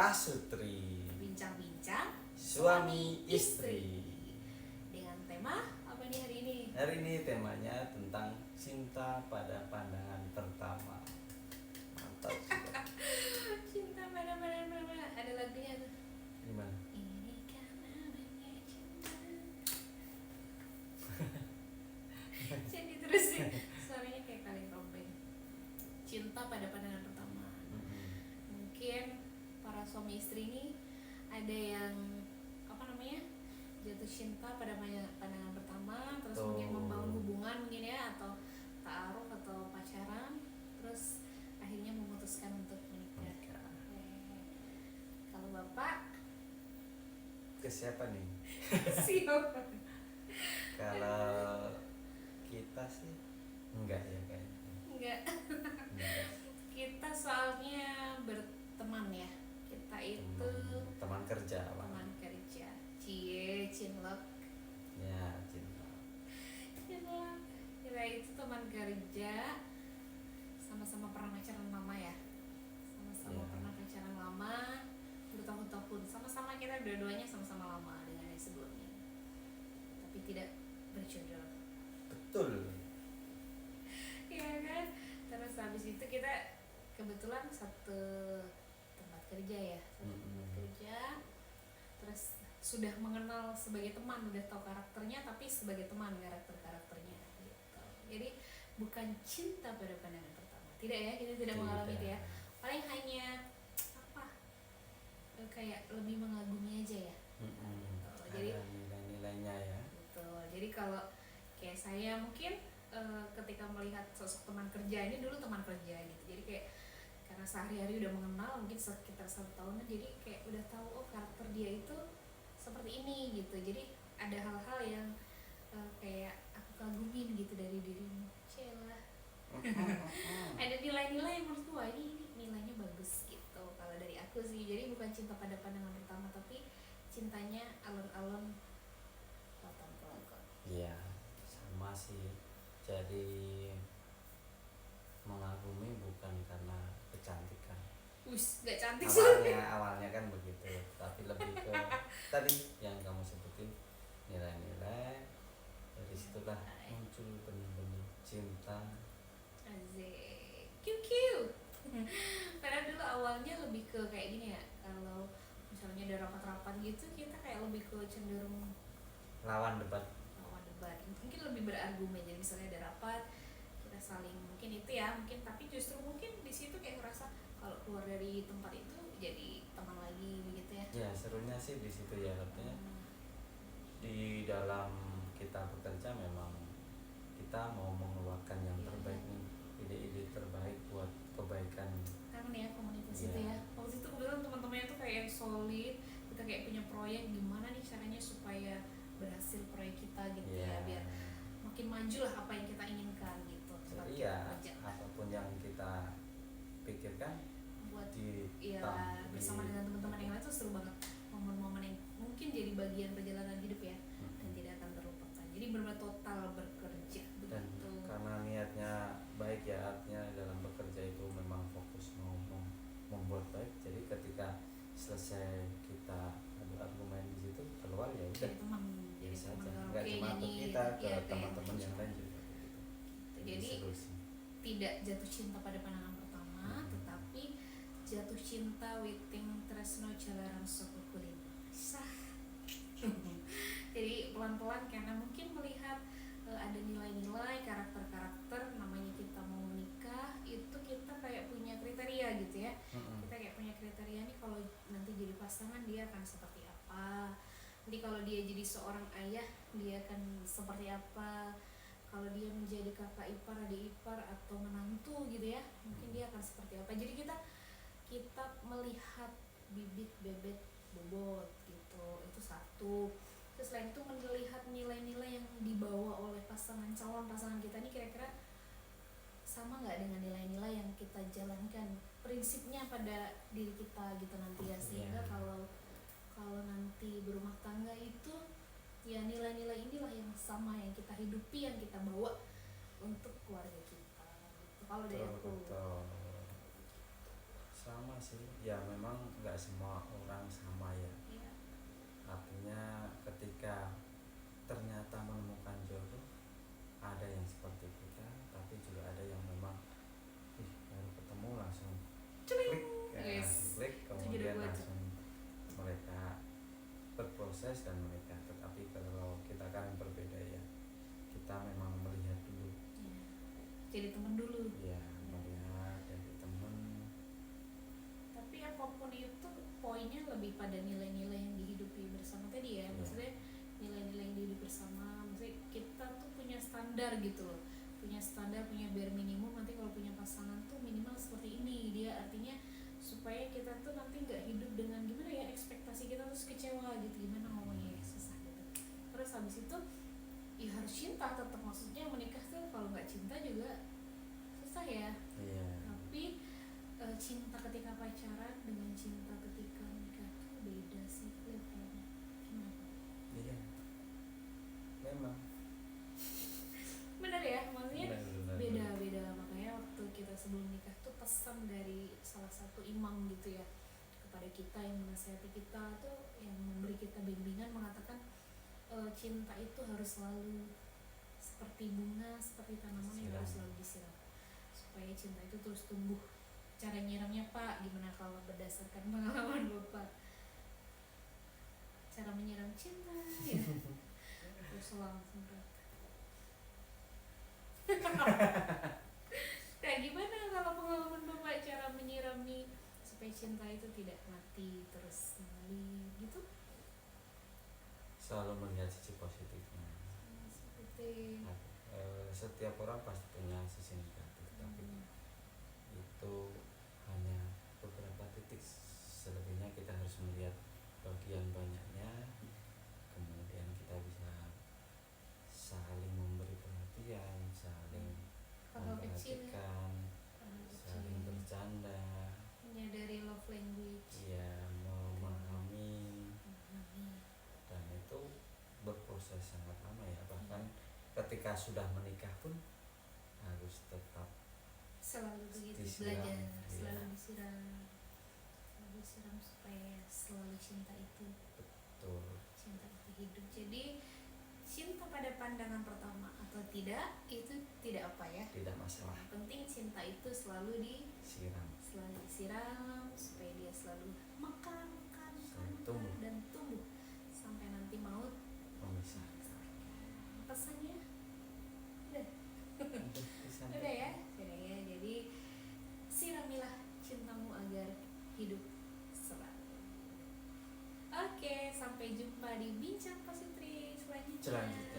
Pasutri, bincang-bincang suami istri. dengan tema apa nih hari ini? Hari ini temanya tentang cinta pada pandangan pertama. Mantap juga. Cinta pada ada lagunya tuh. Gimana? Ini kan namanya cinta. Jadi terusin suaranya kayak kaleng rombeng. Cinta pada pandangan pertama. Mungkin para suami istri ini ada yang jatuh cinta pada pandangan pertama, terus mungkin membangun hubungan mungkin ya, atau ta'aruf atau pacaran, terus akhirnya memutuskan untuk menikah. Kalau bapak ke siapa nih? siapa? Kalau kita sih enggak ya kayaknya. Enggak. Kita soalnya berteman ya. Kita itu teman kerja, Pak. Teman kerja. Cie, cinlok. Ya, cinta. Cinlok. Kita itu teman kerja. Sama-sama pernah pacaran lama ya. Sama-sama pernah pacaran lama. Bertahun-tahun. Sama-sama kita dua-duanya sama-sama lama dengan yang sebelumnya. Tapi tidak berjodoh. Betul. Iya kan? Terus habis itu kita kebetulan satu tempat kerja ya, tempat kerja. Terus sudah mengenal sebagai teman, udah tahu karakternya, tapi sebagai teman karakternya gitu. Jadi bukan cinta pada pandangan pertama, tidak ya, kita tidak mengalami itu ya. Paling hanya kayak lebih mengagumi aja ya. Jadi nilai-nilainya ya. Betul. Jadi kalau kayak saya mungkin ketika melihat sosok teman kerja ini, dulu teman kerja gitu, jadi kayak karena sehari-hari udah mengenal mungkin sekitar 1 tahun, jadi kayak udah tahu karakter dia itu seperti ini gitu. Jadi ada hal-hal yang kayak aku kagumin gitu dari dirimu, celah. Ada nilai-nilai yang menurutku ini nilainya bagus gitu kalau dari aku sih. Jadi bukan cinta pada pandangan pertama, tapi cintanya alon-alon kelakon. Iya, sama sih. Jadi mengagumi bukan karena kecantikan. Gak cantik awalnya kan begitu, tapi lebih ke tadi yang kamu sebutin, nilai-nilai. Dari situlah muncul benih-benih cinta. Asik, QQ. Padahal dulu awalnya lebih ke kayak gini ya, kalau misalnya ada rapat-rapat gitu, kita kayak lebih ke cenderung lawan debat, mungkin lebih berargumen. Jadi misalnya ada rapat, kita saling mungkin itu ya, mungkin, tapi justru mungkin di situ kayak ngerasa kalau keluar dari tempat itu jadi teman lagi begitu ya. Ya serunya sih di situ ya, artinya di dalam kita bekerja memang kita mau mengeluarkan yang terbaik nih, ide-ide terbaik buat kebaikan. Kangen ya komunitas itu ya. Waktu itu kebetulan teman-temannya tuh kayak solid, kita kayak punya proyek, gimana nih caranya supaya berhasil proyek kita gitu ya, biar makin maju lah apa yang kita inginkan gitu. Iya, apapun yang kita pikirkan buat bersama dengan teman-teman yang lain tuh seru banget. Momen-momen yang mungkin jadi bagian perjalanan hidup ya, dan tidak akan terlupakan. Jadi benar-benar total bekerja dan karena niatnya baik ya, artinya dalam bekerja itu memang fokus membuat baik. Jadi ketika selesai kita adu argumen di situ, keluar ya udah biasa aja, nggak cuma untuk kita, ke teman-teman yang lain juga gitu. Jadi tidak jatuh cinta pada pandangan pertama, tetapi jatuh cinta witing tresno jalaran soko kulino sah. Jadi pelan-pelan, karena mungkin melihat ada nilai-nilai, karakter-karakter. Namanya kita mau menikah itu kita kayak punya kriteria gitu ya. Kita kayak punya kriteria nih, kalau nanti jadi pasangan dia akan seperti apa, nanti kalau dia jadi seorang ayah dia akan seperti apa, kalau dia menjadi kakak ipar, adik ipar, atau menantu gitu ya, mungkin dia akan seperti apa. Jadi kita melihat bibit bebet bobot gitu, itu satu. Terus selain itu melihat nilai-nilai yang dibawa oleh calon pasangan kita ini, kira-kira sama nggak dengan nilai-nilai yang kita jalankan, prinsipnya pada diri kita gitu nanti ya. Sehingga kalau nanti berumah tangga itu ya nilai-nilai inilah yang sama yang kita hidupi, yang kita bawa untuk keluarga kita gitu. Kalau dari aku sama sama sih ya, memang nggak semua orang sama ya. Iya. Artinya ketika ternyata menemukan jodoh, ada yang seperti kita, tapi juga ada yang memang baru ketemu langsung Celing. klik, ya, Yes. langsung klik, Itu kemudian jodoh gua tuh. langsung mereka berproses dan menikah. Tetapi kalau kita kan berbeda ya, kita memang melihat dulu, Iya. Jadi temen dulu. ya melihat dari temen. Tapi apapun itu poinnya lebih pada nilai-nilai yang dihidupi bersama tadi ya. Iya. Maksudnya nilai-nilai yang dihidupi bersama, maksudnya kita tuh punya standar gitu loh, punya standar, punya bare minimum. Nanti kalau punya pasangan tuh minimal seperti ini, dia artinya supaya kita tuh nanti nggak hidup dengan gimana ya, ekspektasi kita terus kecewa gitu, gimana ngomongnya ya, susah gitu. Terus habis itu ya harus cinta tetap, maksudnya menikah tuh kalau nggak cinta juga susah ya. Iya. Tapi cinta ketika pacaran dengan cinta ketika menikah tuh beda sih levelnya. Kenapa? Iya. Memang. Bener ya, maksudnya Benar. beda-beda. Makanya waktu kita sebelum nikah tuh pesan dari salah satu imam gitu ya kepada kita yang menasihati kita tuh, yang memberi kita bimbingan, mengatakan cinta itu harus selalu seperti bunga, seperti tanaman yang Siram. harus selalu disiram supaya cinta itu terus tumbuh. Cara nyiramnya Pak, gimana kalau berdasarkan pengalaman Bapak? Cara menyiram cinta ya terus langsung kayak gimana kalau pengalaman Bapak cara menyirami supaya cinta itu tidak mati terus mengalir gitu? Selalu melihat sisi positifnya. Seperti Setiap orang pasti punya sisi negatif, tapi itu hanya beberapa titik. Selebihnya kita harus melihat bagian banyaknya, kemudian kita bisa saling memberi perhatian, saling hal-hal kecil ya, memperhatikan, hal-hal saling kecil, bercanda, menyadari love language. ya memahami, Memahami. dan itu berproses sangat lama ya. Bahkan ketika sudah menikah pun harus tetap Selalu begitu disiram, belajar, iya. selalu disiram supaya selalu cinta itu Betul. hidup. Jadi cinta pada pandangan pertama atau tidak itu tidak apa ya, Tidak masalah. yang penting cinta itu selalu Siram. disiram supaya dia selalu mekar Tumbuh. dan tumbuh sampai nanti maut Memisahkan. pesannya udah Udah, udah ya. Jadi siramilah cintamu agar hidup selalu. Oke, sampai jumpa di bincang positri selanjutnya. Selanjutnya.